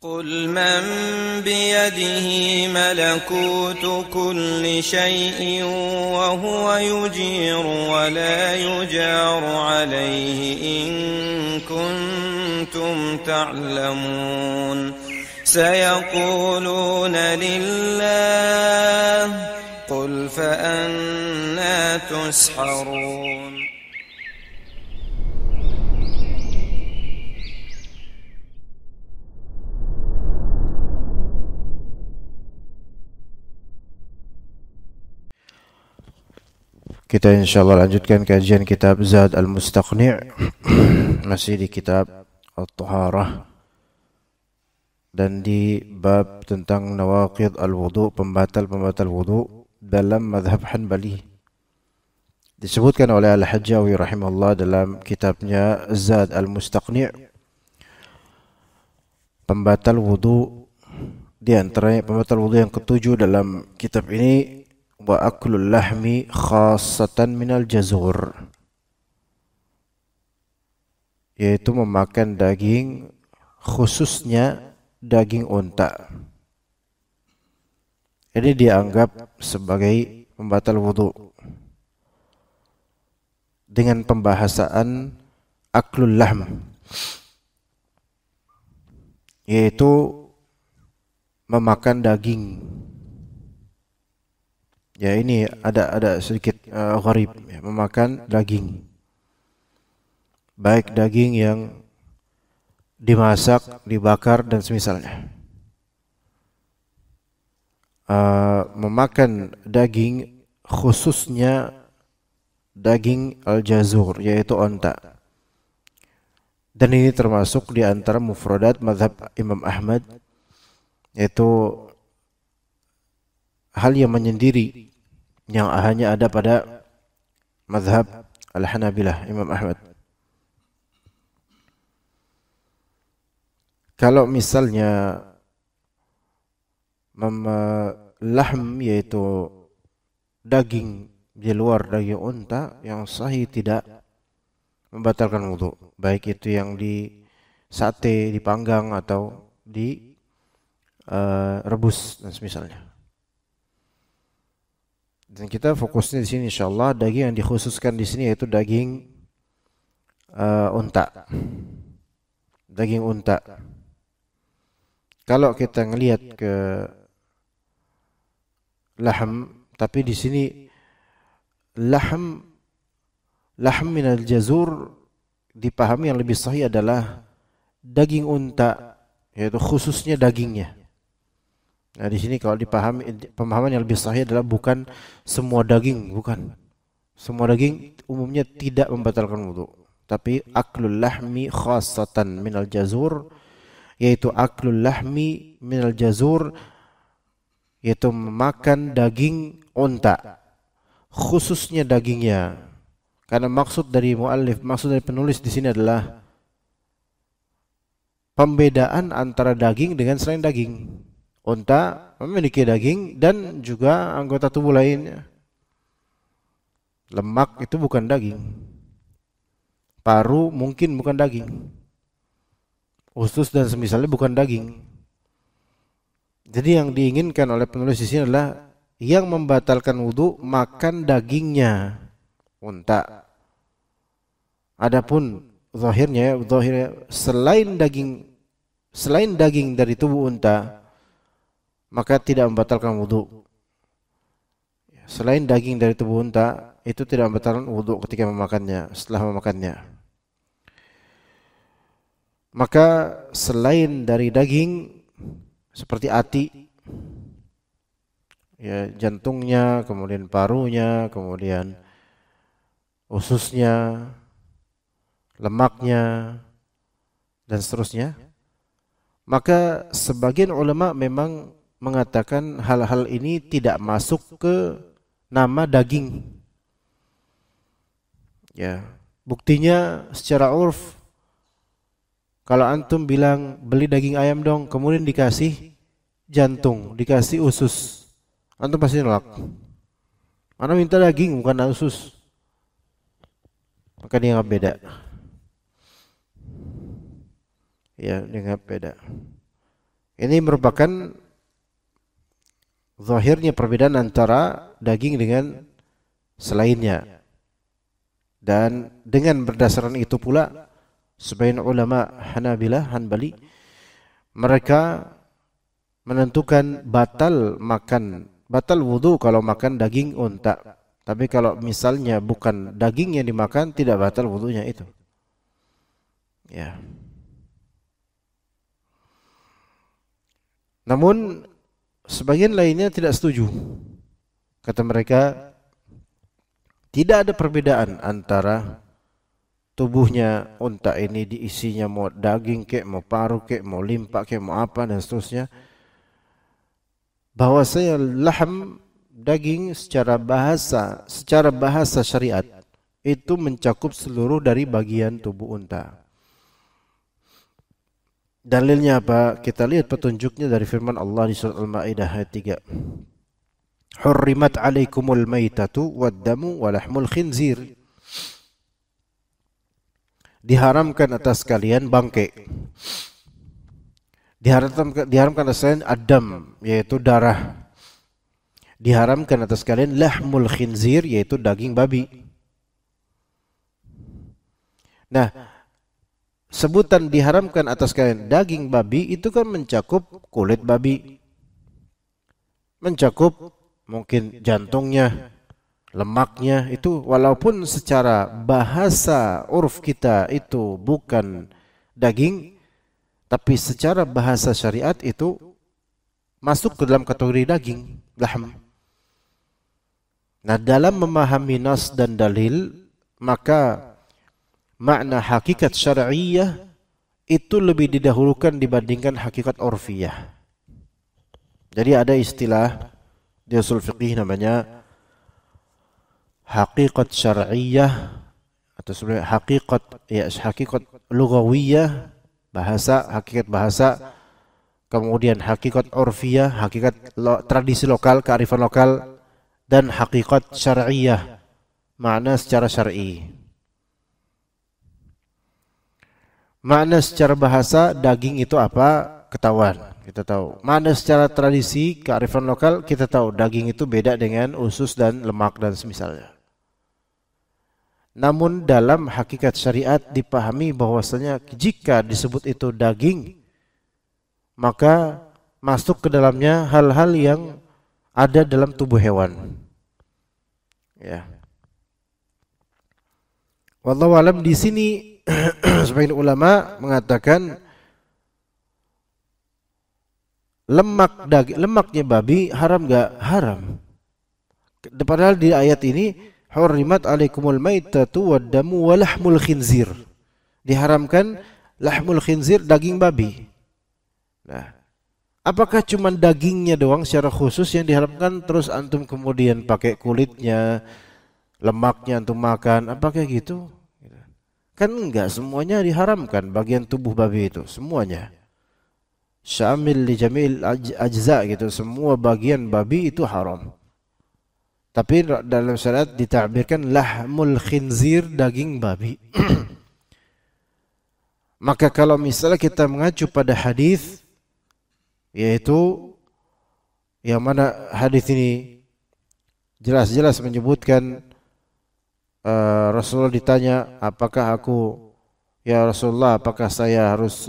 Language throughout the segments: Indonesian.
قل من بيده ملكوت كل شيء وهو يجير ولا يجار عليه إن كنتم تعلمون سيقولون لله قل فأنى تسحرون. Kita insyaallah lanjutkan kajian kitab Zad al-Mustaqni' masih di kitab At-Taharah dan di bab tentang nawaqid al-wudu, pembatal-pembatal wudu dalam mazhab Hanbali. Disebutkan oleh Al-Hajjawi rahimahullah dalam kitabnya Zad al-Mustaqni' pembatal wudu, di antaranya pembatal wudu yang ketujuh dalam kitab ini wa aklul lahmi khassatan minal jazur, yaitu memakan daging khususnya daging unta. Ini dianggap sebagai pembatal wudu dengan pembahasan aklul lahm, yaitu memakan daging. Ya, ini ada sedikit gharib, ya, memakan daging, baik daging yang dimasak, dibakar dan semisalnya. Memakan daging khususnya daging al-jazur, yaitu onta. Dan ini termasuk di antara mufradat mazhab Imam Ahmad, yaitu hal yang menyendiri yang hanya ada pada mazhab Al-Hanabilah Imam Ahmad. Kalau misalnya lahm, yaitu daging di luar daging unta, yang sahih tidak membatalkan wudu, baik itu yang di sate, dipanggang atau di rebus dan semisalnya. Dan kita fokusnya di sini insyaallah daging yang dikhususkan di sini yaitu daging unta. Daging unta. Kalau kita ngelihat ke lahm, tapi di sini lahm min al-jazur dipahami yang lebih sahih adalah daging unta, yaitu khususnya dagingnya. Nah, di sini kalau dipahami, pemahaman yang lebih sahih adalah bukan semua daging, bukan. Semua daging umumnya tidak membatalkan wudu, tapi aklul lahmi khassatan minal jazur, yaitu aklul lahmi minal jazur, yaitu memakan daging unta, khususnya dagingnya. Karena maksud dari muallif, maksud dari penulis di sini adalah pembedaan antara daging dengan selain daging. Unta memiliki daging dan juga anggota tubuh lainnya. Lemak itu bukan daging. Paru mungkin bukan daging. Usus dan semisalnya bukan daging. Jadi yang diinginkan oleh penulis di sini adalah yang membatalkan wudu makan dagingnya unta. Adapun zahirnya selain daging dari tubuh unta, maka tidak membatalkan wudu. Selain daging dari tubuh unta, itu tidak membatalkan wudu ketika memakannya, setelah memakannya. Maka selain dari daging seperti ati, ya, jantungnya, kemudian parunya, kemudian ususnya, lemaknya, dan seterusnya, maka sebagian ulama memang mengatakan hal-hal ini tidak masuk ke nama daging. Ya, buktinya secara urf, kalau antum bilang beli daging ayam dong, kemudian dikasih jantung, dikasih usus, antum pasti nolak. Mana minta daging bukan usus. Maka dianggap beda. Ya, dianggap beda. Ini merupakan zahirnya perbedaan antara daging dengan selainnya. Dan dengan berdasarkan itu pula sebagian ulama Hanbali mereka menentukan batal wudu kalau makan daging unta. Tapi kalau misalnya bukan daging yang dimakan, tidak batal wudunya itu. Ya. Namun sebagian lainnya tidak setuju. Kata mereka, tidak ada perbedaan antara tubuhnya unta ini diisinya mau daging kek, mau paru kek, mau limpa kek, mau apa dan seterusnya. Bahwasanya laham daging secara bahasa syariat itu mencakup seluruh dari bagian tubuh unta. Dalilnya apa? Kita lihat petunjuknya dari firman Allah di surat Al-Maidah ayat 3. Hurrimat alaikumul maitatu waddamu walahmul khinzir. Diharamkan atas kalian bangke. Diharamkan atas kalian adam, yaitu darah. Diharamkan atas kalian lahmul khinzir, yaitu daging babi. Nah, sebutan diharamkan atas kalian daging babi itu kan mencakup kulit babi, mencakup mungkin jantungnya, lemaknya itu, walaupun secara bahasa uruf kita itu bukan daging, tapi secara bahasa syariat itu masuk ke dalam kategori daging, lahm. Nah, dalam memahami nas dan dalil, maka makna hakikat syar'iyah itu lebih didahulukan dibandingkan hakikat urfiyah. Jadi ada istilah di usul fiqih namanya hakikat syar'iyah atau sebenarnya hakikat lughawiyah, hakikat bahasa, kemudian hakikat urfiyah, hakikat tradisi lokal, kearifan lokal, dan hakikat syar'iyah, makna secara syar'i. Makna secara bahasa daging itu apa? Ketahuan, kita tahu. Makna secara tradisi, kearifan lokal, kita tahu daging itu beda dengan usus dan lemak dan semisalnya. Namun dalam hakikat syariat dipahami bahwasanya jika disebut itu daging, maka masuk ke dalamnya hal-hal yang ada dalam tubuh hewan. Ya. Wallahu alam, di sini sebagian ulama mengatakan lemaknya babi haram enggak? Haram. Padahal di ayat ini hurrimat alaikumul maitatu waddamu walahmul khinzir. Diharamkan lahmul khinzir, daging babi. Nah, apakah cuma dagingnya doang secara khusus yang diharamkan, terus antum kemudian pakai kulitnya, lemaknya antum makan? Apakah gitu? Kan enggak, semuanya diharamkan bagian tubuh babi itu, semuanya. Syamil li jamil ajza gitu, semua bagian babi itu haram. Tapi dalam syariat ditakbirkan lahmul khinzir, daging babi. Maka kalau misalnya kita mengacu pada hadis, yaitu yang mana hadis ini jelas-jelas menyebutkan Rasulullah ditanya, apakah ya Rasulullah, apakah saya harus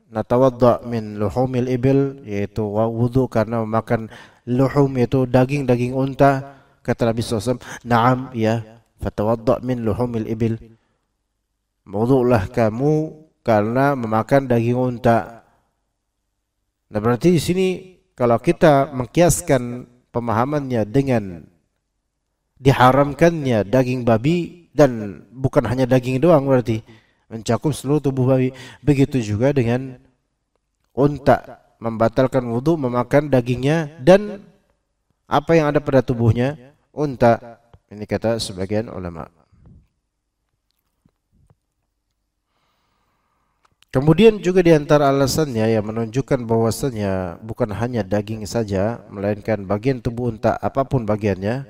natawadda min luhumil ibil, yaitu wudu karena memakan luhum, yaitu daging unta? Kata Nabi SAW, na'am, ya, fatawadda min luhumil ibil, wudulah kamu karena memakan daging unta. Nah, berarti di sini kalau kita mengkiaskan pemahamannya dengan diharamkannya daging babi, dan bukan hanya daging doang, berarti mencakup seluruh tubuh babi. Begitu juga dengan unta, membatalkan wudu memakan dagingnya dan apa yang ada pada tubuhnya unta. Ini kata sebagian ulama. Kemudian juga di antara alasannya yang menunjukkan bahwasannya bukan hanya daging saja, melainkan bagian tubuh unta apapun bagiannya,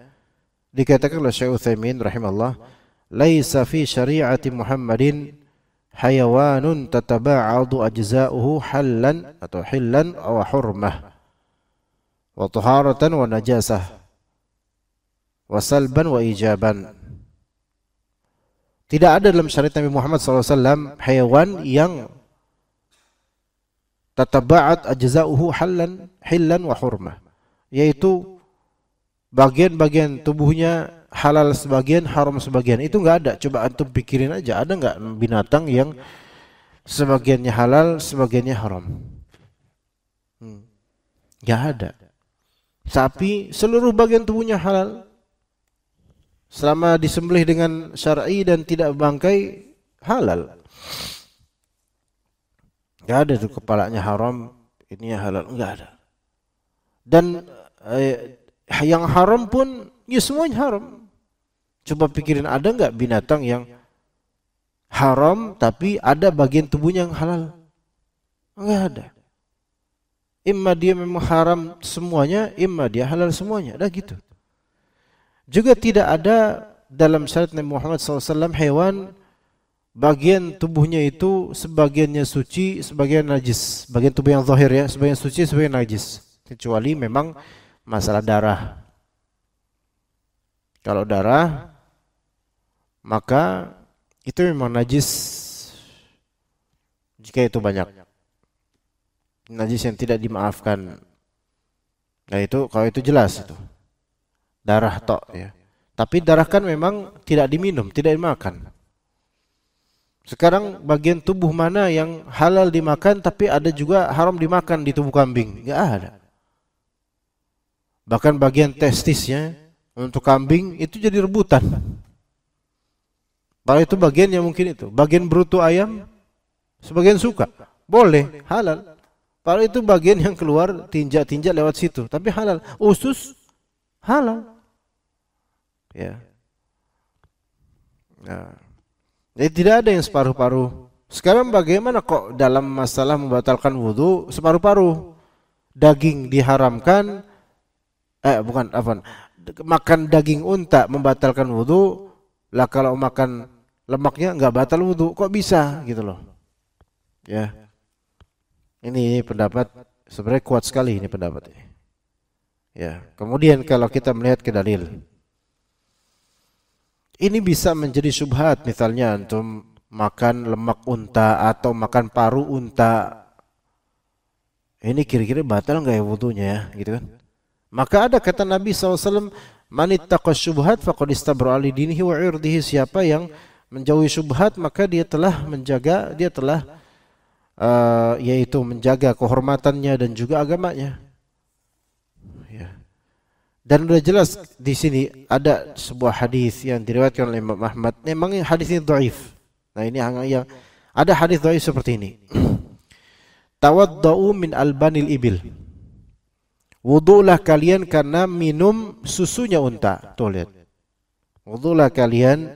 dikatakan oleh Syekh Utsaimin rahimahullah, laisa fi syari'ati Muhammadin hayawanun tataba'adu ajza'uhu hallan atau hillan aw hurmah wa taharatan wa najasah wa salban wa ijaban. Tidak ada dalam syariat Nabi Muhammad SAW hewan yang tataba'at ajza'uhu hillan wa hurmah, yaitu bagian-bagian tubuhnya halal sebagian, haram sebagian. Itu enggak ada. Coba antum pikirin aja, ada enggak binatang yang sebagiannya halal, sebagiannya haram? Enggak ada. Sapi seluruh bagian tubuhnya halal selama disembelih dengan syar'i dan tidak bangkai, halal. Enggak ada tuh kepalanya haram, ini halal, enggak ada. Dan yang haram pun ya semuanya haram. Coba pikirin, ada enggak binatang yang haram tapi ada bagian tubuhnya yang halal? Enggak ada. Imma dia memang haram semuanya, imma dia halal semuanya. Dah gitu. Juga tidak ada dalam syariat Nabi Muhammad SAW hewan bagian tubuhnya itu sebagiannya suci, sebagian najis. Bagian tubuh yang zahir ya, sebagian suci, sebagian najis. Kecuali memang masalah darah. Kalau darah, maka itu memang najis jika itu banyak. Najis yang tidak dimaafkan. Nah itu, kalau itu jelas itu. Darah tok ya. Tapi darah kan memang tidak diminum, tidak dimakan. Sekarang bagian tubuh mana yang halal dimakan tapi ada juga haram dimakan di tubuh kambing? Enggak ada. Bahkan bagian testisnya untuk kambing itu jadi rebutan. Kalau itu bagian yang mungkin itu. Bagian berutu ayam, sebagian suka. Boleh, halal. Kalau itu bagian yang keluar tinja-tinja lewat situ, tapi halal. Usus halal. Ya. Nah. Jadi tidak ada yang separuh-paruh. Sekarang bagaimana kok dalam masalah membatalkan wudu separuh-paruh? Daging diharamkan, makan daging unta membatalkan wudu, lah kalau makan lemaknya enggak batal wudu, kok bisa gitu loh. Ya. Ini pendapat sebenarnya kuat sekali ini pendapat ini. Ya, kemudian kalau kita melihat ke dalil, ini bisa menjadi syubhat, misalnya antum makan lemak unta atau makan paru unta. Ini kira-kira batal enggak ya wudunya ya, gitu kan? Maka ada kata Nabi SAW, man ittaqa syubhat faqad istabra li dinihi wa 'irdihi. Siapa yang menjauhi syubhat maka dia telah menjaga, dia telah yaitu menjaga kehormatannya dan juga agamanya. Ya. Dan sudah jelas di sini ada sebuah hadis yang diriwayatkan oleh Imam Ahmad. Memang hadis ini dhaif. Nah ini yang ada hadis dhaif seperti ini. Tawaddau min albanil ibil. Wudulah kalian karena minum susunya unta. Tuh lihat. Wudulah kalian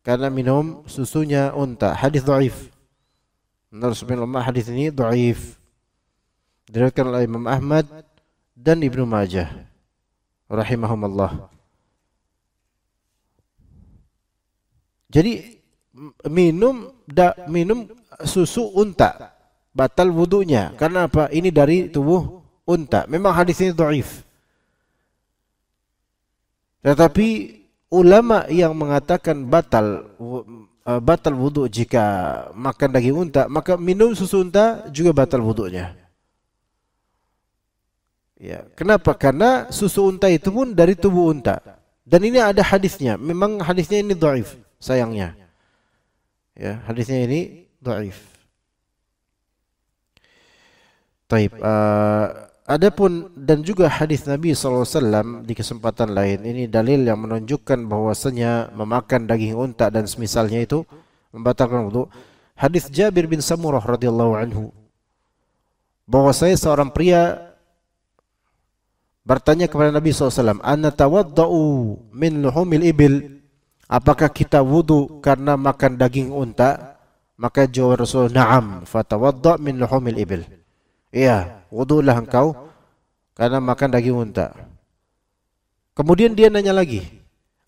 karena minum susunya unta. Hadis dhaif. Menurut sebagian ulama hadis ini dhaif. Diriwayatkan oleh Imam Ahmad dan Ibnu Majah rahimahumullah. Jadi minum susu unta batal wudunya. Karena apa? Ini dari tubuh unta. Memang hadis ini dhaif. Tetapi ulama yang mengatakan batal wudu jika makan daging unta, maka minum susu unta juga batal wudunya. Ya, kenapa? Karena susu unta itu pun dari tubuh unta. Dan ini ada hadisnya. Memang hadisnya ini dhaif, sayangnya. Ya, hadisnya ini dhaif. Taib. Adapun dan juga hadis Nabi SAW di kesempatan lain, ini dalil yang menunjukkan bahwasanya memakan daging unta dan semisalnya itu membatalkan wudu. Hadis Jabir bin Samurah radhiyallahu anhu, bahwasanya seorang pria bertanya kepada Nabi SAW, "Ana tawaddau min luhumil ibil?" Apakah kita wudu karena makan daging unta? Maka jawab Rasul, "Na'am, fatawadda min luhumil ibil." Iya, wudulah engkau karena makan daging unta. Kemudian dia nanya lagi,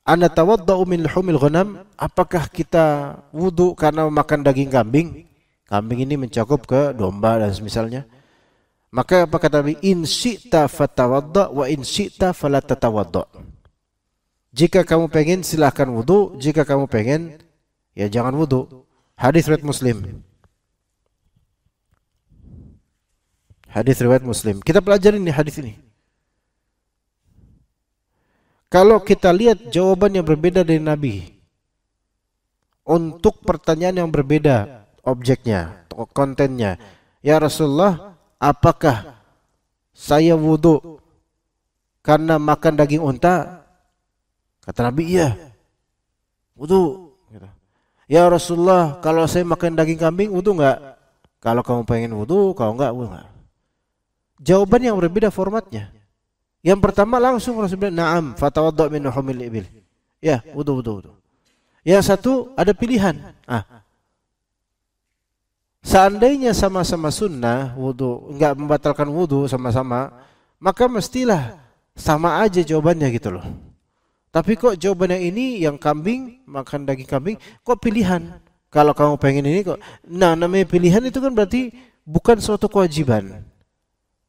Ana tawadda'u min luhumil ghanam, apakah kita wudu karena makan daging kambing? Kambing ini mencakup ke domba dan semisalnya. Maka apa kata Nabi? In syi'ta fatawadda' wa in syi'ta fala tatawadda'. Jika kamu pengen silahkan wudu, jika kamu pengen ya jangan wudu. Hadis riwayat Muslim. Hadis riwayat Muslim. Kita pelajari nih hadis ini. Kalau kita lihat jawaban yang berbeda dari Nabi untuk pertanyaan yang berbeda, objeknya, kontennya. Ya Rasulullah, apakah saya wudu karena makan daging unta? Kata Nabi, iya. Wudu. Ya Rasulullah, kalau saya makan daging kambing, wudu enggak? Kalau kamu pengen wudu, kalau enggak, wudu enggak. Jawaban yang berbeda formatnya. Yang pertama langsung Rasulullah bilang, "Na'am, fatawadda' min luhumil ibil." Ya, wudu. Yang satu ada pilihan. Seandainya sama-sama sunnah wudu, enggak membatalkan wudu sama-sama, maka mestilah sama aja jawabannya gitu loh. Tapi kok jawabannya ini yang kambing, makan daging kambing, kok pilihan? Kalau kamu pengen ini kok. Nah, namanya pilihan itu kan berarti bukan suatu kewajiban.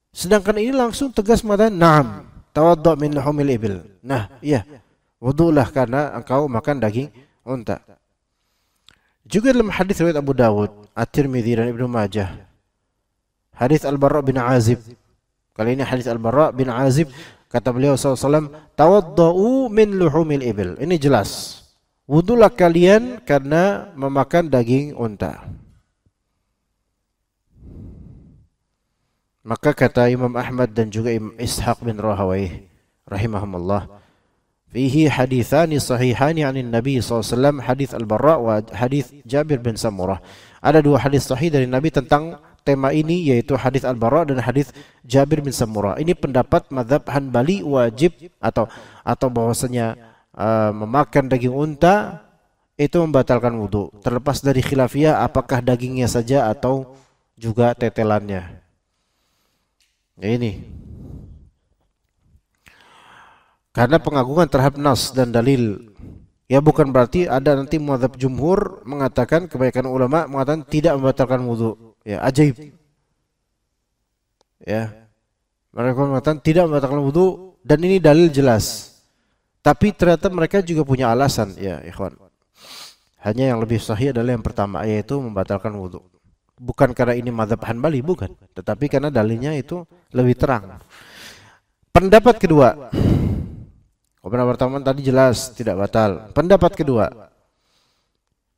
Sedangkan ini langsung tegas mengatakan, "Na'am, tawadda' min luhumil ibil." Nah, iya. Wudulah karena engkau makan daging unta. Juga dalam hadis riwayat Abu Dawud, At-Tirmidzi dan Ibnu Majah. Hadis Al-Barra bin Azib. Kali ini hadis Al-Barra bin Azib, kata beliau SAW, "Tawadda'u min luhumil ibil." Ini jelas. Wudulah kalian karena memakan daging unta. Maka kata Imam Ahmad dan juga Imam Ishaq bin Rahawayh rahimahumullah, fihi hadithani sahihani anin Nabi SAW, hadith Al-Barra wa hadith Jabir bin Samurah. Ada dua hadis sahih dari Nabi tentang tema ini, yaitu hadith Al-Barra dan hadith Jabir bin Samurah. Ini pendapat mazhab Hanbali wajib atau bahwasanya memakan daging unta itu membatalkan wudu, terlepas dari khilafiyah apakah dagingnya saja atau juga tetelannya. Ini karena pengagungan terhadap nas dan dalil. Ya bukan berarti ada nanti mazhab jumhur mengatakan, kebanyakan ulama mengatakan tidak membatalkan wudu. Ya, ajaib. Ya. Mereka mengatakan tidak membatalkan wudu dan ini dalil jelas. Tapi ternyata mereka juga punya alasan, ya ikhwan. Hanya yang lebih sahih adalah yang pertama, yaitu membatalkan wudu. Bukan karena ini mazhab Hanbali, bukan, tetapi karena dalilnya itu lebih terang. Pendapat kedua, pendapat pertama tadi jelas tidak batal. Pendapat kedua,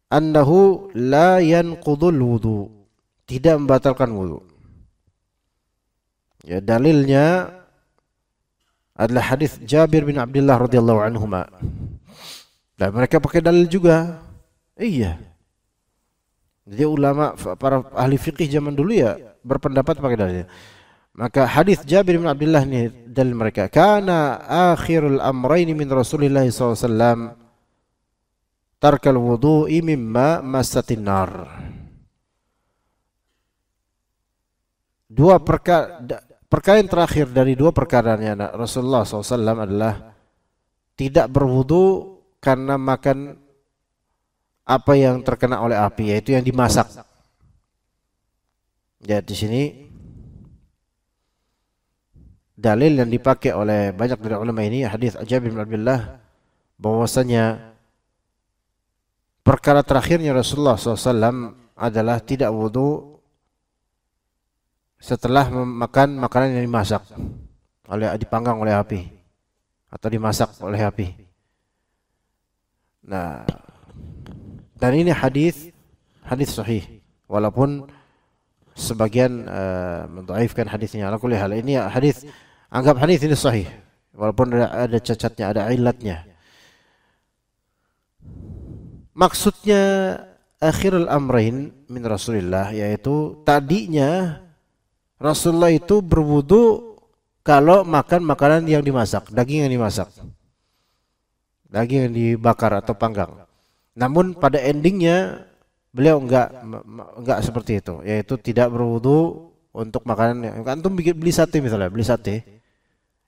annahu la yanqudul wudu, tidak membatalkan wudu. Ya, dalilnya adalah hadis Jabir bin Abdullah radhiyallahu anhuma. Dan mereka pakai dalil juga. Iya. Jadi ulama, para ahli fikih zaman dulu ya berpendapat pakai dalil. Maka hadis Jabir bin Abdullah ini dalil mereka. Kana akhirul amrayn min Rasulillah SAW tarkal wudu'i mimma massatin nar. Perkara yang terakhir dari dua perkaranya Rasulullah SAW adalah tidak berwudu karena makan apa yang terkena oleh api, yaitu yang dimasak. Ya, di sini dalil yang dipakai oleh banyak dari ulama ini hadis Jabir bin Abdullah, bahwasanya perkara terakhirnya Rasulullah SAW adalah tidak wudu setelah memakan makanan yang dimasak dipanggang oleh api atau dimasak oleh api. Nah, dan ini hadis sahih, walaupun sebagian mendhaifkan hadisnya. Ala kulli hal, ini hadis, anggap hadis ini sahih, walaupun ada cacatnya, ada illatnya. Maksudnya akhirul amrain min Rasulillah, yaitu tadinya Rasulullah itu berwudu kalau makan makanan yang dimasak, daging yang dimasak, daging yang dibakar atau panggang. Namun pada endingnya beliau enggak seperti itu, yaitu tidak berwudu untuk makanan yang antum beli sate misalnya, beli sate.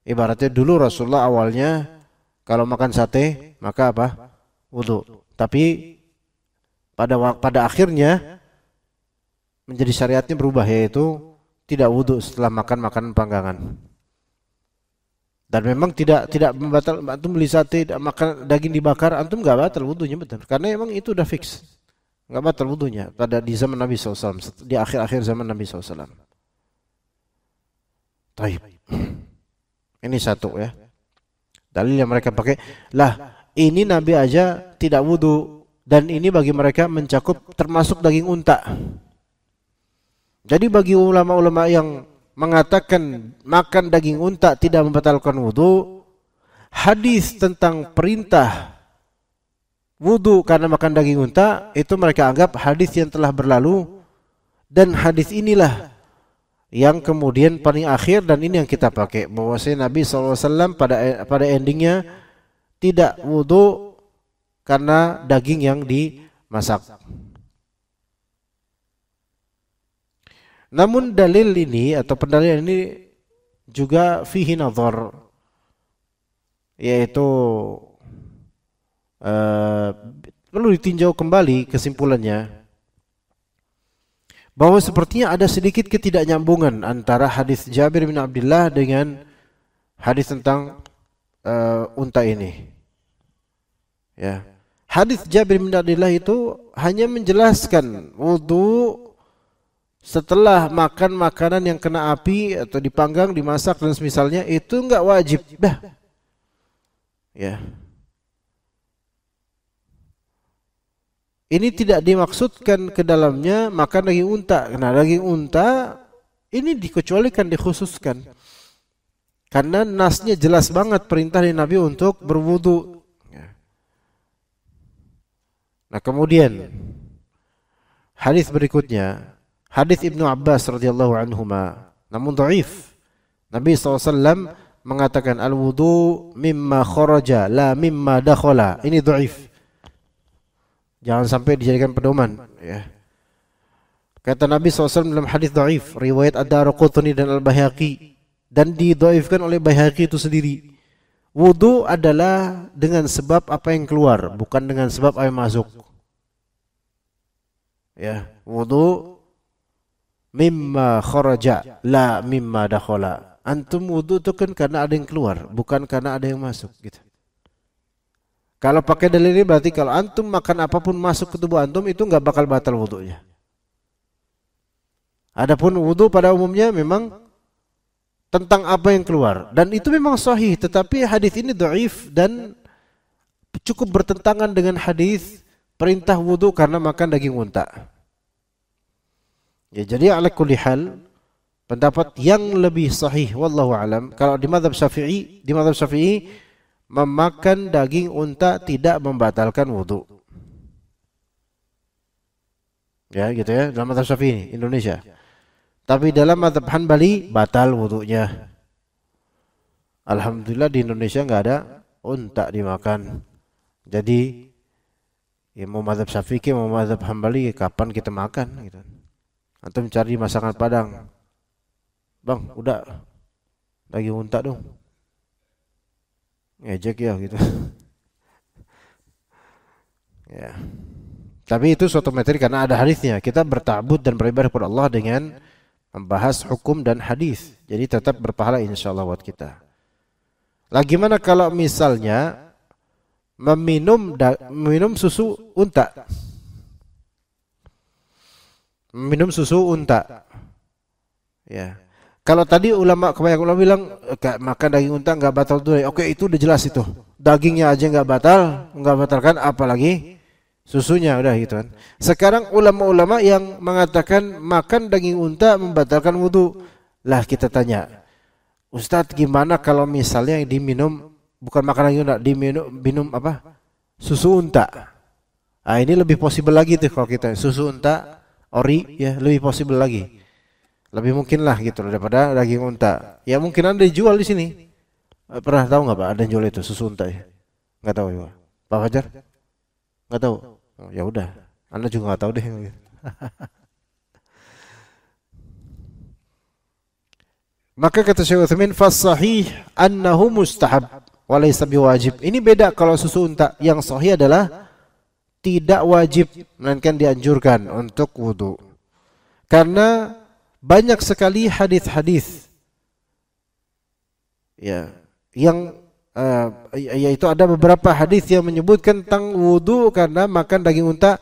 Ibaratnya dulu Rasulullah awalnya Kalau makan sate, maka apa? Wudu. Tapi pada akhirnya menjadi syariatnya berubah, yaitu tidak wudu setelah makan makanan panggangan. Dan memang tidak membatal. Antum beli sate, makan daging dibakar, antum nggak batal wudunya, betul. Karena memang itu udah fix, nggak batal wudunya di zaman Nabi SAW, di akhir-akhir zaman Nabi SAW. Taib. Ini satu ya. Dalil yang mereka pakai, lah ini Nabi aja tidak wudu, dan ini bagi mereka mencakup termasuk daging unta. Jadi bagi ulama-ulama yang mengatakan makan daging unta tidak membatalkan wudu, hadis tentang perintah wudu karena makan daging unta itu mereka anggap hadis yang telah berlalu, dan hadis inilah yang kemudian paling akhir, dan ini yang kita pakai, bahwasanya Nabi SAW pada endingnya tidak wudu karena daging yang dimasak. Namun dalil ini atau pendalilan ini juga fihi nadhar, yaitu perlu ditinjau kembali kesimpulannya, bahwa sepertinya ada sedikit ketidaknyambungan antara hadis Jabir bin Abdullah dengan hadis tentang unta ini. Ya. Hadis Jabir bin Abdullah itu hanya menjelaskan wudu setelah makan makanan yang kena api atau dipanggang, dimasak dan semisalnya, itu enggak wajib. Dah. Ya. Ini tidak dimaksudkan ke dalamnya makan daging unta. Karena daging unta ini dikecualikan, dikhususkan. Karena nasnya jelas banget perintah dari Nabi untuk berwudu. Nah kemudian hadis berikutnya, hadis Ibnu Abbas radhiyallahu anhuma, namun dhaif. Nabi SAW mengatakan al-wudu mimma kharaja la mimma dakhala. Ini dhaif. Jangan sampai dijadikan pedoman, ya. Kata Nabi SAW dalam hadis dhaif riwayat Ad-Darqutni dan Al-Baihaqi, dan didhaifkan oleh Baihaqi itu sendiri. Wudu adalah dengan sebab apa yang keluar, bukan dengan sebab apa yang masuk. Ya, wudu mimma kharaja la mimma dakhala. Antum wudu itu kan karena ada yang keluar, bukan karena ada yang masuk, gitu. Kalau pakai dalil ini berarti kalau antum makan apapun masuk ke tubuh antum itu enggak bakal batal wudunya. Adapun wudu pada umumnya memang tentang apa yang keluar, dan itu memang sahih, tetapi hadis ini dhaif dan cukup bertentangan dengan hadis perintah wudu karena makan daging unta. Ya, jadi ala kulli hal pendapat yang lebih sahih wallahu alam, kalau di mazhab Syafi'i memakan daging unta tidak membatalkan wudu. Ya, gitu ya, dalam mazhab Syafi'i Indonesia. Tapi dalam mazhab Hanbali batal wudunya. Alhamdulillah di Indonesia enggak ada unta dimakan. Jadi ya mau mazhab Syafi'i mau mazhab Hanbali, kapan kita makan gitu. Antum cari masakan Padang. Bang, udah daging unta dong. Ngejek ya gitu. Ya. Tapi itu suatu materi karena ada hadisnya. Kita berta'abbud dan beribadah kepada Allah dengan membahas hukum dan hadis. Jadi tetap berpahala insyaallah buat kita. Lah gimana kalau misalnya meminum susu unta? Minum susu unta. Ya. Kalau tadi kebanyakan ulama bilang makan daging unta enggak batal wudu. Oke, itu udah jelas itu. Dagingnya aja enggak batalkan apalagi susunya, udah gitu kan. Sekarang ulama-ulama yang mengatakan makan daging unta membatalkan wudu. Lah kita tanya, Ustadz gimana kalau misalnya yang diminum bukan makan daging unta, diminum apa? Susu unta. Ah ini lebih possible lagi tuh kalau kita susu unta ori ya, lebih possible lagi. Lebih mungkin lah gitu daripada daging unta. Ya mungkin ada dijual di sini. Pernah tahu nggak Pak ada yang jual itu susu unta ya? Nggak tahu ya Pak Fajar? Nggak tahu. Oh, ya udah. Anda juga nggak tahu deh. Maka kata Syekh Utsaimin, "Fas sahih annahu mustahab." walaysa biwajib. Ini beda kalau susu unta. Yang sahih adalah tidak wajib, melainkan dianjurkan untuk wudu. Karena banyak sekali hadis-hadis ya yang yaitu ada beberapa hadis yang menyebutkan tentang wudu karena makan daging unta,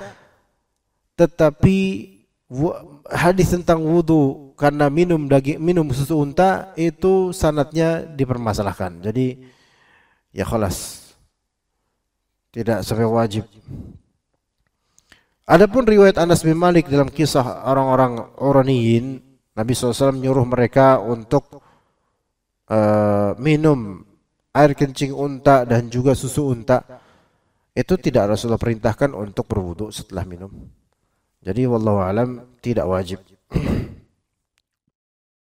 tetapi hadis tentang wudu karena minum susu unta itu sanadnya dipermasalahkan. Jadi ya khalas, tidak sampai wajib. Adapun riwayat Anas bin Malik dalam kisah orang-orang Uraniyin, Nabi SAW menyuruh mereka untuk minum air kencing unta dan juga susu unta. Itu tidak Rasulullah perintahkan untuk berwudu setelah minum. Jadi wallahu alam tidak wajib.